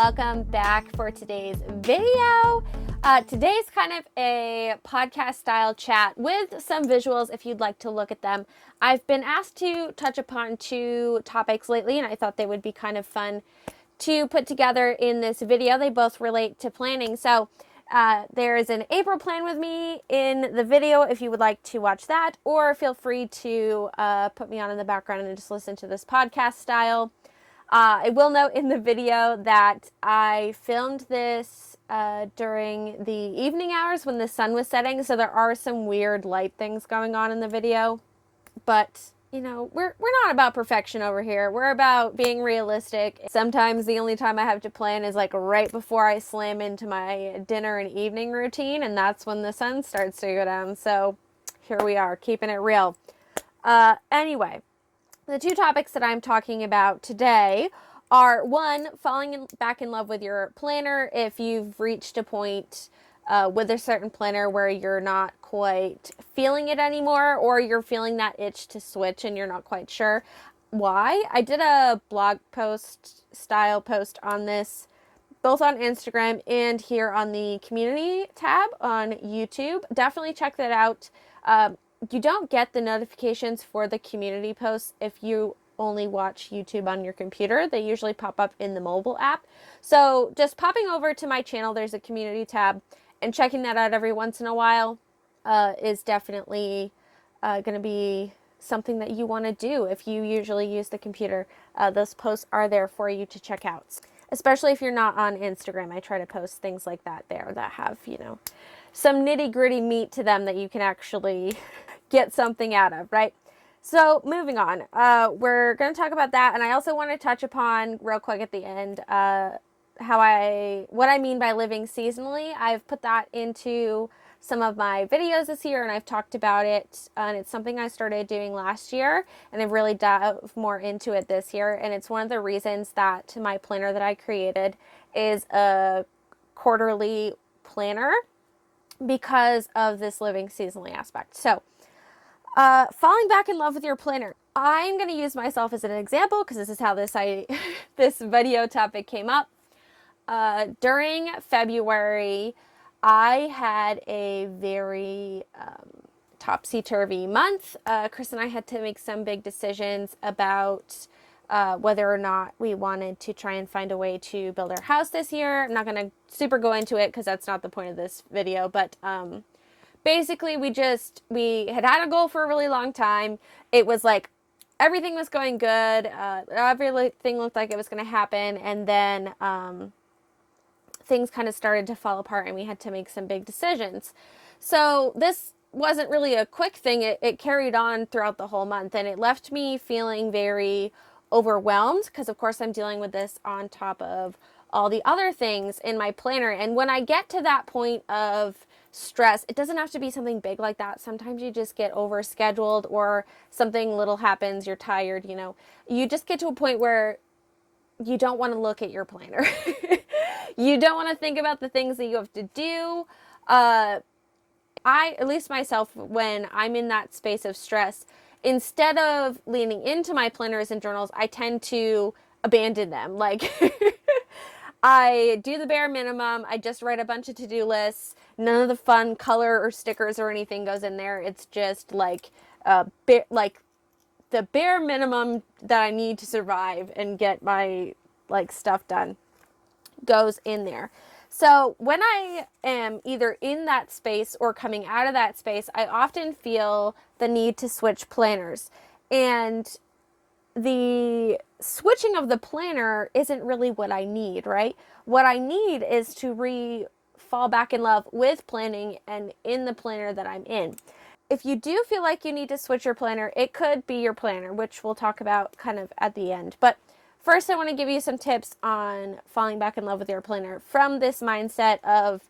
welcome back for today's video. Today's kind of a podcast style chat with some visuals if you'd like to look at them. I've been asked to touch upon two topics lately, and I thought they would be kind of fun to put together in this video. They both relate to planning. So there is an April plan with me in the video if you would like to watch that, or feel free to put me on in the background and just listen to this podcast style. I will note in the video that I filmed this during the evening hours when the sun was setting, so there are some weird light things going on in the video. But, you know, we're not about perfection over here. We're about being realistic. Sometimes the only time I have to plan is like right before I slam into my dinner and evening routine, and that's when the sun starts to go down. So here we are, keeping it real. Anyway. The two topics that I'm talking about today are, one, falling back in love with your planner if you've reached a point with a certain planner where you're not quite feeling it anymore, or you're feeling that itch to switch and you're not quite sure why. I did a blog post style post on this, both on Instagram and here on the community tab on YouTube. Definitely check that out. You don't get the notifications for the community posts if you only watch YouTube on your computer. They usually pop up in the mobile app. So just popping over to my channel, there's a community tab, and checking that out every once in a while is definitely going to be something that you want to do if you usually use the computer. Those posts are there for you to check out, especially if you're not on Instagram. I try to post things like that there that have, you know, some nitty-gritty meat to them that you can actually get something out of, right? So moving on, we're going to talk about that, and I also want to touch upon real quick at the end what I mean by living seasonally. I've put that into some of my videos this year, and I've talked about it, and it's something I started doing last year, and I've really dove more into it this year, and it's one of the reasons that my planner that I created is a quarterly planner, because of this living seasonally aspect. So falling back in love with your planner. I'm going to use myself as an example because this is how this video topic came up. During February, I had a very topsy-turvy month. Chris and I had to make some big decisions about whether or not we wanted to try and find a way to build our house this year. I'm not going to super go into it because that's not the point of this video, but basically we had a goal for a really long time. It was like everything was going good. Everything looked like it was going to happen, and then things kind of started to fall apart, and we had to make some big decisions. So this wasn't really a quick thing. It carried on throughout the whole month, and it left me feeling very overwhelmed because, of course, I'm dealing with this on top of all the other things in my planner. And when I get to that point of stress, it doesn't have to be something big like that. Sometimes you just get overscheduled, or something little happens, you're tired, you know. You just get to a point where you don't want to look at your planner. You don't want to think about the things that you have to do. At least myself, when I'm in that space of stress, instead of leaning into my planners and journals, I tend to abandon them. Like, I do the bare minimum. I just write a bunch of to-do lists. None of the fun color or stickers or anything goes in there. It's just like the bare minimum that I need to survive and get my stuff done goes in there. So when I am either in that space or coming out of that space, I often feel the need to switch planners. And the switching of the planner isn't really what I need, right? What I need is to fall back in love with planning and in the planner that I'm in. If you do feel like you need to switch your planner, it could be your planner, which we'll talk about kind of at the end. But first, I want to give you some tips on falling back in love with your planner from this mindset of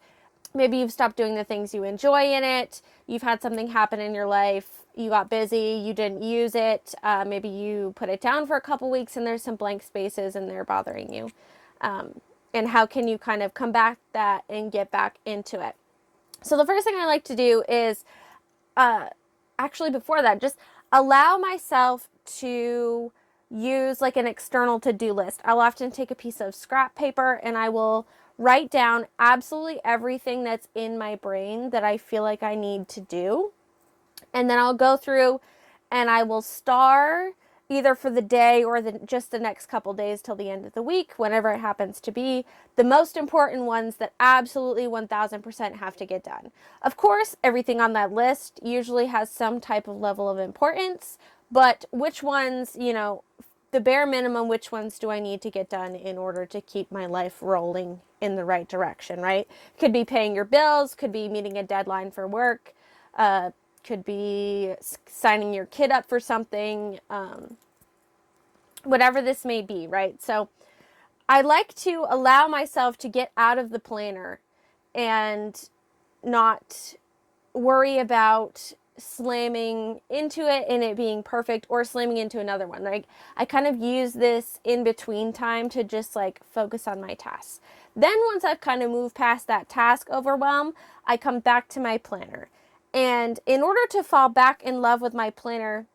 maybe you've stopped doing the things you enjoy in it. You've had something happen in your life. You got busy. You didn't use it. Maybe you put it down for a couple weeks and there's some blank spaces and they're bothering you. And how can you kind of come back that and get back into it? So the first thing I like to do is actually before that, just allow myself to use like an external to-do list. I'll often take a piece of scrap paper and I will write down absolutely everything that's in my brain that I feel like I need to do. And then I'll go through and I will star either for the day or just the next couple days till the end of the week, whenever it happens to be, the most important ones that absolutely 1000% have to get done. Of course, everything on that list usually has some type of level of importance, but which ones, the bare minimum, which ones do I need to get done in order to keep my life rolling in the right direction, right? Could be paying your bills, could be meeting a deadline for work, could be signing your kid up for something, whatever this may be, right? So I like to allow myself to get out of the planner and not worry about slamming into it and it being perfect or slamming into another one. Like, I kind of use this in between time to just like focus on my tasks. Then once I've kind of moved past that task overwhelm, I come back to my planner. And in order to fall back in love with my planner,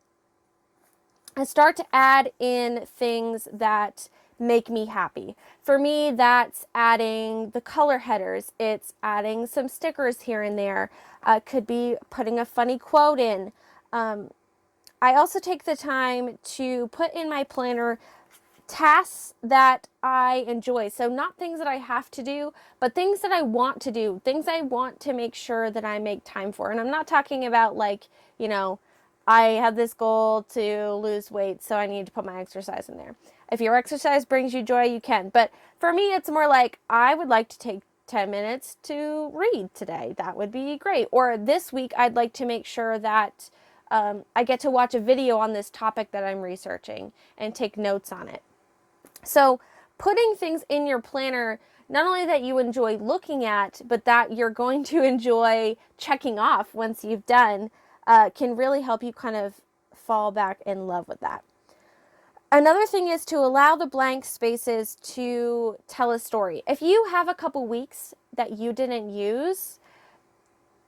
I start to add in things that make me happy. For me, that's adding the color headers. It's adding some stickers here and there. Could be putting a funny quote in. I also take the time to put in my planner tasks that I enjoy. So not things that I have to do, but things that I want to do, things I want to make sure that I make time for. And I'm not talking about like, I have this goal to lose weight, so I need to put my exercise in there. If your exercise brings you joy, you can. But for me, it's more like I would like to take 10 minutes to read today. That would be great. Or this week, I'd like to make sure that I get to watch a video on this topic that I'm researching and take notes on it. So putting things in your planner, not only that you enjoy looking at, but that you're going to enjoy checking off once you've done, can really help you kind of fall back in love with that. Another thing is to allow the blank spaces to tell a story. If you have a couple weeks that you didn't use,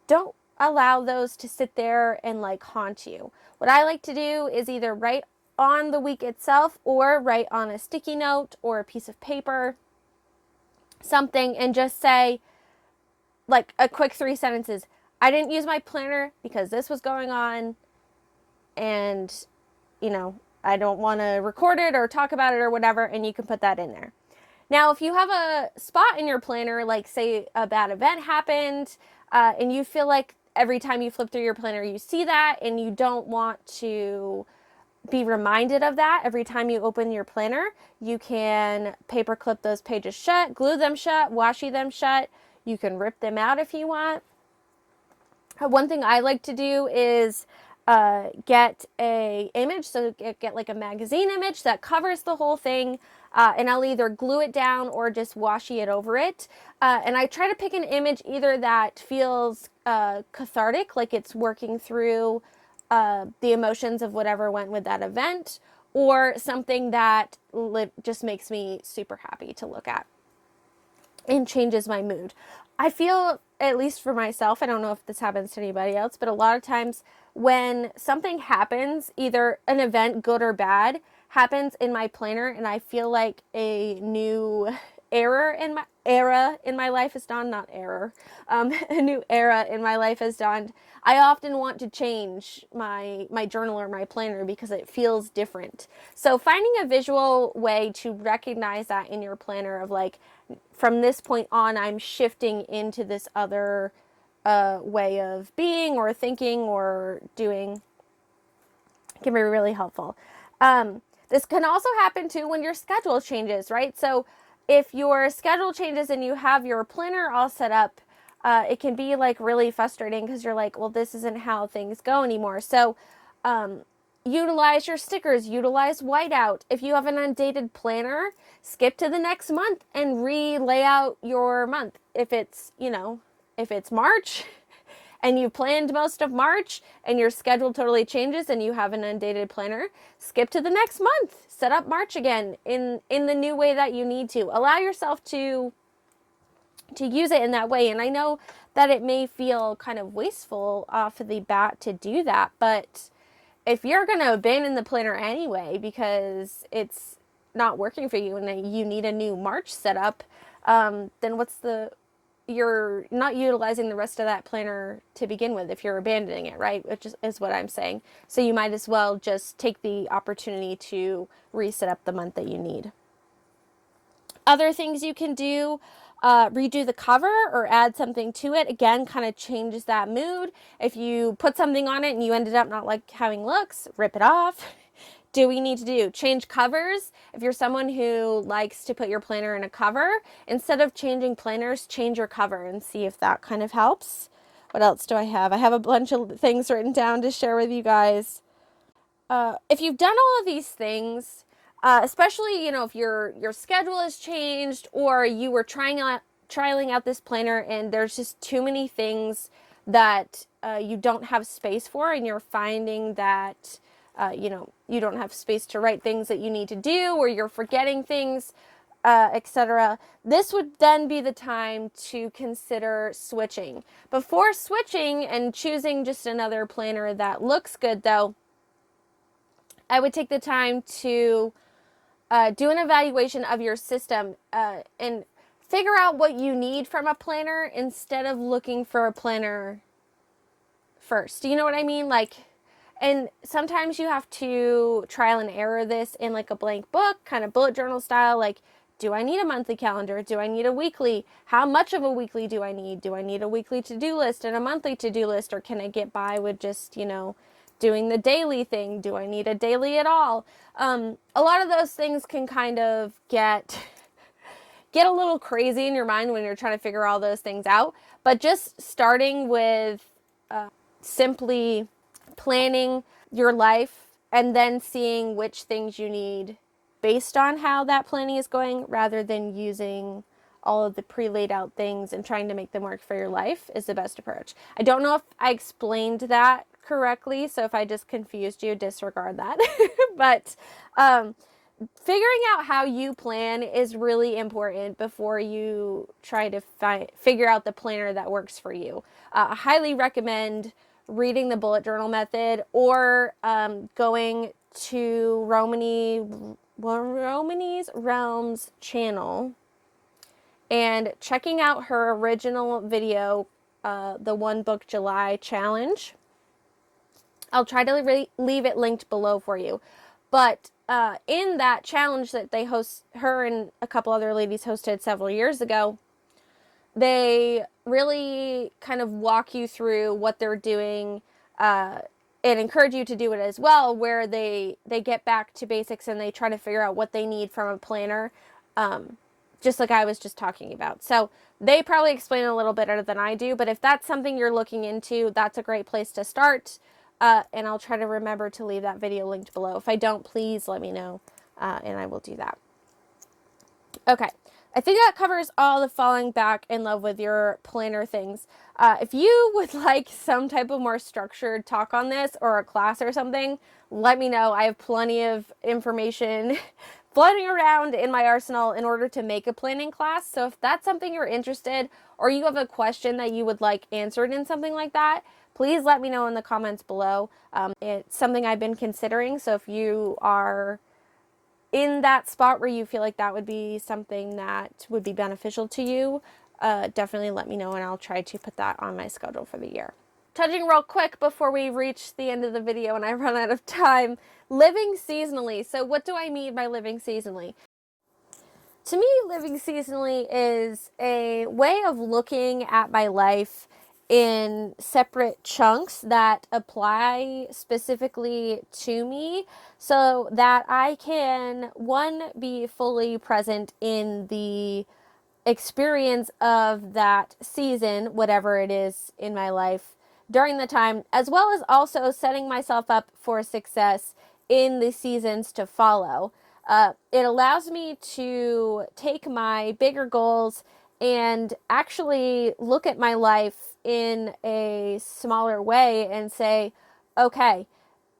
don't allow those to sit there and like haunt you. What I like to do is either write on the week itself or write on a sticky note or a piece of paper, something, and just say like a quick 3 sentences. I didn't use my planner because this was going on, and I don't want to record it or talk about it or whatever, and you can put that in there. Now, if you have a spot in your planner, like say a bad event happened, and you feel like every time you flip through your planner you see that, and you don't want to be reminded of that every time you open your planner, you can paper clip those pages shut, glue them shut, washi them shut. You can rip them out if you want. One thing I like to do is get a image, so get like a magazine image that covers the whole thing, and I'll either glue it down or just washi it over it. And I try to pick an image either that feels cathartic, like it's working through the emotions of whatever went with that event, or something that just makes me super happy to look at and changes my mood. I feel, at least for myself, I don't know if this happens to anybody else, but a lot of times when something happens, either an event, good or bad, happens in my planner, and I feel like a new era in my life has dawned, not error, a new era in my life has dawned. I often want to change my journal or my planner because it feels different. So finding a visual way to recognize that in your planner of like, from this point on, I'm shifting into this other way of being or thinking or doing can be really helpful. This can also happen too when your schedule changes, right? So if your schedule changes and you have your planner all set up, it can be like really frustrating because you're like, well, this isn't how things go anymore. So utilize your stickers, utilize whiteout. If you have an undated planner, skip to the next month and re-lay out your month. If it's March and you planned most of March and your schedule totally changes and you have an undated planner, skip to the next month. Set up March again in the new way that you need to. Allow yourself to use it in that way. And I know that it may feel kind of wasteful off of the bat to do that, but if you're going to abandon the planner anyway because it's not working for you and you need a new March setup, then you're not utilizing the rest of that planner to begin with if you're abandoning it, right? Which is what I'm saying. So you might as well just take the opportunity to reset up the month that you need. Other things you can do, redo the cover or add something to it. Again, kind of changes that mood. If you put something on it and you ended up not like having looks, rip it off. Do we need to do? Change covers. If you're someone who likes to put your planner in a cover, instead of changing planners, change your cover and see if that kind of helps. What else do I have? I have a bunch of things written down to share with you guys. If you've done all of these things, especially, if your schedule has changed or you were trialing out this planner and there's just too many things that you don't have space for, and you're finding that you don't have space to write things that you need to do, or you're forgetting things, etc. This would then be the time to consider switching. Before switching and choosing just another planner that looks good, though, I would take the time to do an evaluation of your system and figure out what you need from a planner instead of looking for a planner first. Do you know what I mean? And sometimes you have to trial and error this in like a blank book, kind of bullet journal style. Do I need a monthly calendar? Do I need a weekly? How much of a weekly do I need? Do I need a weekly to-do list and a monthly to-do list? Or can I get by with just, doing the daily thing? Do I need a daily at all? A lot of those things can kind of get a little crazy in your mind when you're trying to figure all those things out. But just starting with simply planning your life and then seeing which things you need based on how that planning is going, rather than using all of the pre-laid out things and trying to make them work for your life, is the best approach. I don't know if I explained that correctly, so if I just confused you, disregard that. But figuring out how you plan is really important before you try to figure out the planner that works for you. I highly recommend reading the bullet journal method, or going to Romany's Realms channel and checking out her original video, the One Book July challenge. I'll try to leave it linked below for you. But in that challenge that her and a couple other ladies hosted several years ago, they really kind of walk you through what they're doing and encourage you to do it as well, where they get back to basics and they try to figure out what they need from a planner, just like I was just talking about. So they probably explain it a little better than I do, but if that's something you're looking into, that's a great place to start. And I'll try to remember to leave that video linked below. If I don't, please let me know, and I will do that. Okay, I think that covers all the falling back in love with your planner things. If you would like some type of more structured talk on this, or a class or something, let me know. I have plenty of information floating around in my arsenal in order to make a planning class. So if that's something you're interested, or you have a question that you would like answered in something like that, please let me know in the comments below. It's something I've been considering, so if you are in that spot where you feel like that would be something that would be beneficial to you, definitely let me know, and I'll try to put that on my schedule for the year. Touching real quick before we reach the end of the video and I run out of time, living seasonally. So what do I mean by living seasonally? To me, living seasonally is a way of looking at my life in separate chunks that apply specifically to me, so that I can, one, be fully present in the experience of that season, whatever it is in my life during the time, as well as also setting myself up for success in the seasons to follow. It allows me to take my bigger goals and actually look at my life in a smaller way and say, okay,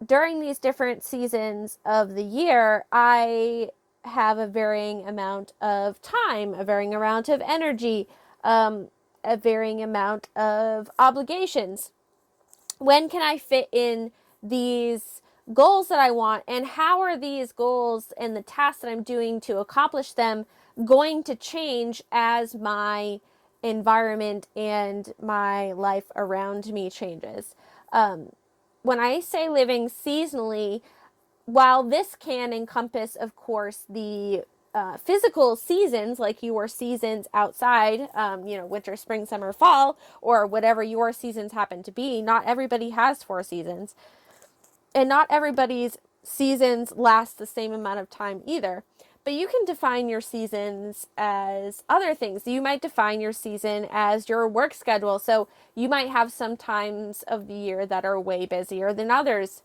during these different seasons of the year, I have a varying amount of time, a varying amount of energy, a varying amount of obligations. When can I fit in these goals that I want, and how are these goals and the tasks that I'm doing to accomplish them going to change as my environment and my life around me changes. When I say living seasonally, while this can encompass, of course, the physical seasons, like your seasons outside, winter, spring, summer, fall, or whatever your seasons happen to be, not everybody has 4 seasons. And not everybody's seasons last the same amount of time either. But you can define your seasons as other things. You might define your season as your work schedule. So you might have some times of the year that are way busier than others.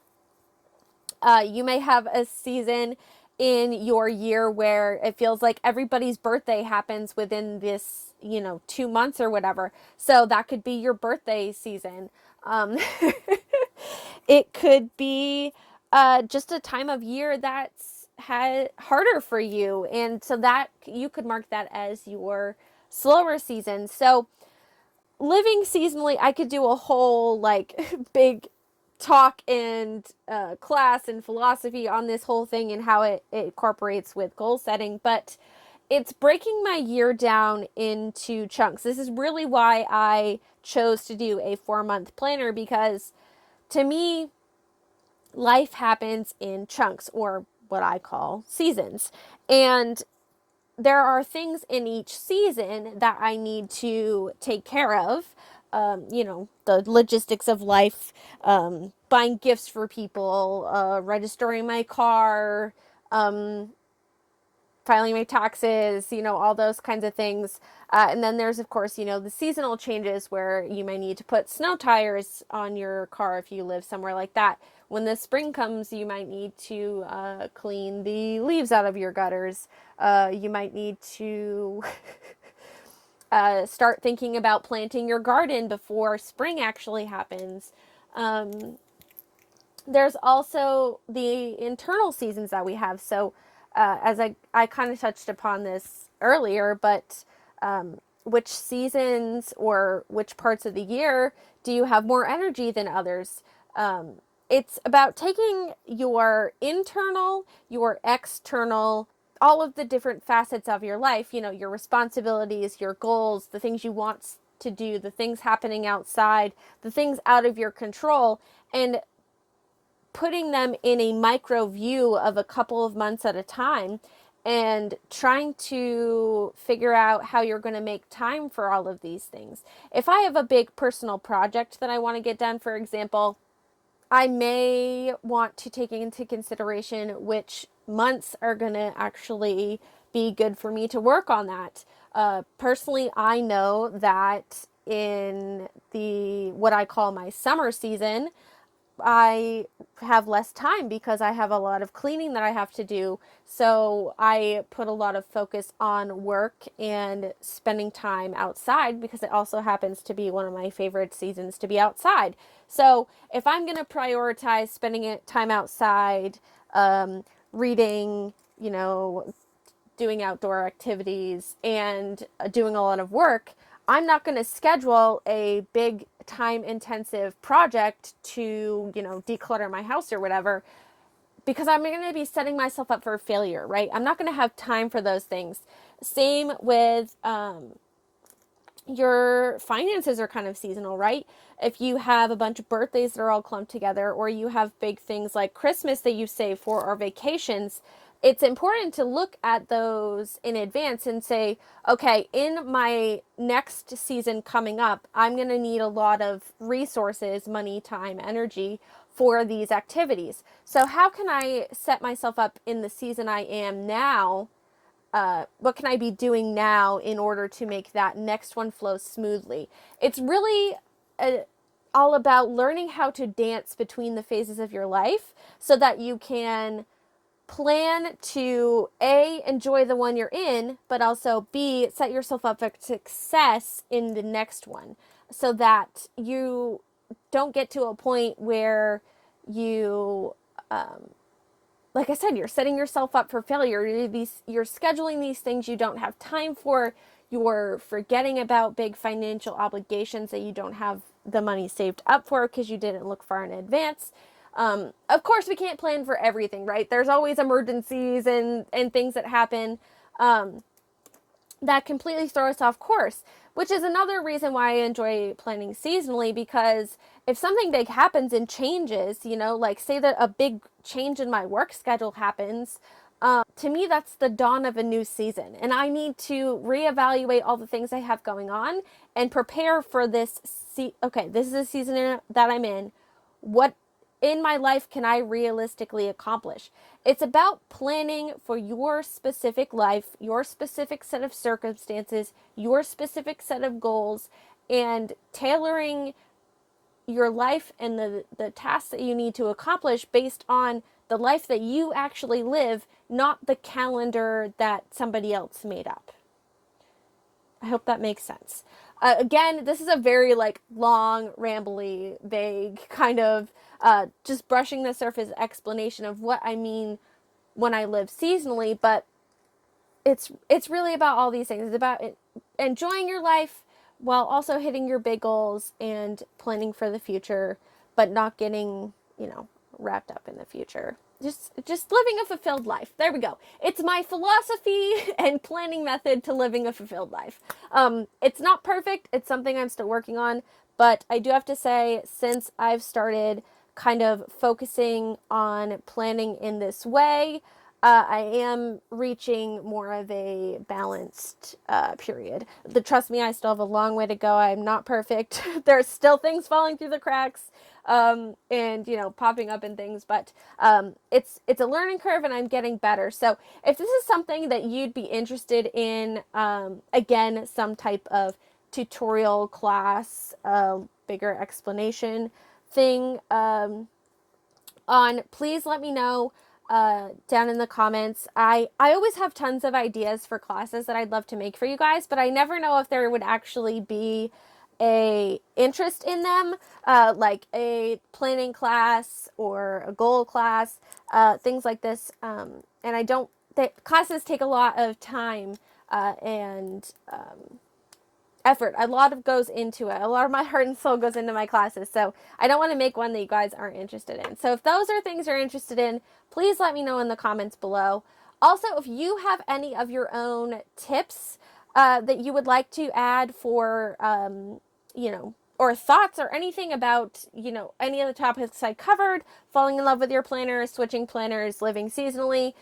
You may have a season in your year where it feels like everybody's birthday happens within this, 2 months or whatever. So that could be your birthday season. It could be just a time of year that's harder for you. And so that you could mark that as your slower season. So living seasonally, I could do a whole big talk and class and philosophy on this whole thing and how it incorporates with goal setting, but it's breaking my year down into chunks. This is really why I chose to do a 4-month planner, because to me, life happens in chunks, or what I call seasons. And there are things in each season that I need to take care of. The logistics of life, buying gifts for people, registering my car, filing my taxes, all those kinds of things. And then there's, of course, the seasonal changes where you may need to put snow tires on your car if you live somewhere like that. When the spring comes, you might need to clean the leaves out of your gutters. You might need to start thinking about planting your garden before spring actually happens. There's also the internal seasons that we have. So as I kind of touched upon this earlier, but which seasons or which parts of the year do you have more energy than others? It's about taking your internal, your external, all of the different facets of your life, your responsibilities, your goals, the things you want to do, the things happening outside, the things out of your control, and putting them in a micro view of a couple of months at a time and trying to figure out how you're going to make time for all of these things. If I have a big personal project that I want to get done, for example, I may want to take into consideration which months are going to actually be good for me to work on that. Personally, I know that in what I call my summer season, I have less time because I have a lot of cleaning that I have to do. So I put a lot of focus on work and spending time outside, because it also happens to be one of my favorite seasons to be outside. So if I'm going to prioritize spending time outside, reading, doing outdoor activities, and doing a lot of work, I'm not going to schedule a big time intensive project to, declutter my house or whatever, because I'm going to be setting myself up for failure, right? I'm not going to have time for those things. Same with your finances are kind of seasonal, right? If you have a bunch of birthdays that are all clumped together, or you have big things like Christmas that you save for, or vacations, it's important to look at those in advance and say, okay, in my next season coming up, I'm going to need a lot of resources, money, time, energy for these activities. So how can I set myself up in the season I am now? What can I be doing now in order to make that next one flow smoothly? It's really all about learning how to dance between the phases of your life so that you can plan to A, enjoy the one you're in, but also B, set yourself up for success in the next one, so that you don't get to a point where you, like I said, you're setting yourself up for failure. You're scheduling these things you don't have time for. You're forgetting about big financial obligations that you don't have the money saved up for because you didn't look far in advance. Of course, we can't plan for everything, right? There's always emergencies and things that happen that completely throw us off course, which is another reason why I enjoy planning seasonally, because if something big happens and changes, like say that a big change in my work schedule happens, to me, that's the dawn of a new season. And I need to reevaluate all the things I have going on and prepare for this. Okay, this is a season that I'm in. What in my life can I realistically accomplish? It's about planning for your specific life, your specific set of circumstances, your specific set of goals, and tailoring your life and the tasks that you need to accomplish based on the life that you actually live, not the calendar that somebody else made up. I hope that makes sense. Again, this is a very long, rambly, vague kind of just brushing the surface explanation of what I mean when I live seasonally, but it's really about all these things. It's about enjoying your life while also hitting your big goals and planning for the future, but not getting, wrapped up in the future. Just living a fulfilled life. There we go. It's my philosophy and planning method to living a fulfilled life. It's not perfect. It's something I'm still working on, but I do have to say, since I've started kind of focusing on planning in this way, I am reaching more of a balanced period. Trust me, I still have a long way to go. I'm not perfect. There's still things falling through the cracks and, popping up and things. But it's a learning curve and I'm getting better. So if this is something that you'd be interested in, again, some type of tutorial class, bigger explanation thing on, please let me know down in the comments. I always have tons of ideas for classes that I'd love to make for you guys, but I never know if there would actually be a interest in them, like a planning class or a goal class, things like this. And classes take a lot of time and effort. A lot of goes into it. A lot of my heart and soul goes into my classes. So I don't want to make one that you guys aren't interested in. So if those are things you're interested in, please let me know in the comments below. Also, if you have any of your own tips that you would like to add for, or thoughts or anything about, any of the topics I covered, falling in love with your planner, switching planners, living seasonally,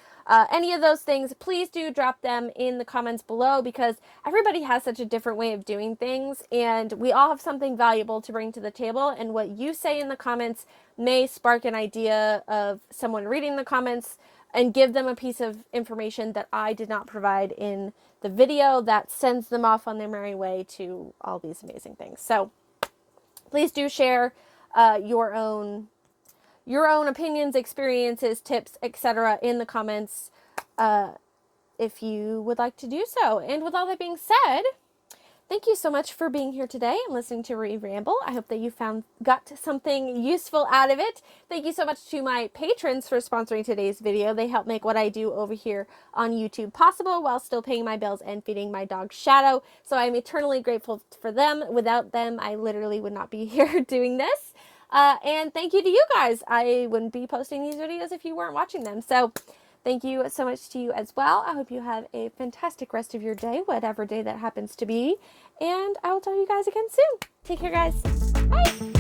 any of those things, please do drop them in the comments below, because everybody has such a different way of doing things and we all have something valuable to bring to the table, and what you say in the comments may spark an idea of someone reading the comments and give them a piece of information that I did not provide in the video that sends them off on their merry way to all these amazing things. So please do share your own opinions, experiences, tips, etc. in the comments if you would like to do so. And with all that being said, thank you so much for being here today and listening to me ramble. I hope that you got something useful out of it. Thank you so much to my patrons for sponsoring today's video. They help make what I do over here on YouTube possible while still paying my bills and feeding my dog Shadow. So I'm eternally grateful for them. Without them, I literally would not be here doing this. And thank you to you guys. I wouldn't be posting these videos if you weren't watching them. So thank you so much to you as well. I hope you have a fantastic rest of your day, whatever day that happens to be. And I will tell you guys again soon. Take care, guys. Bye.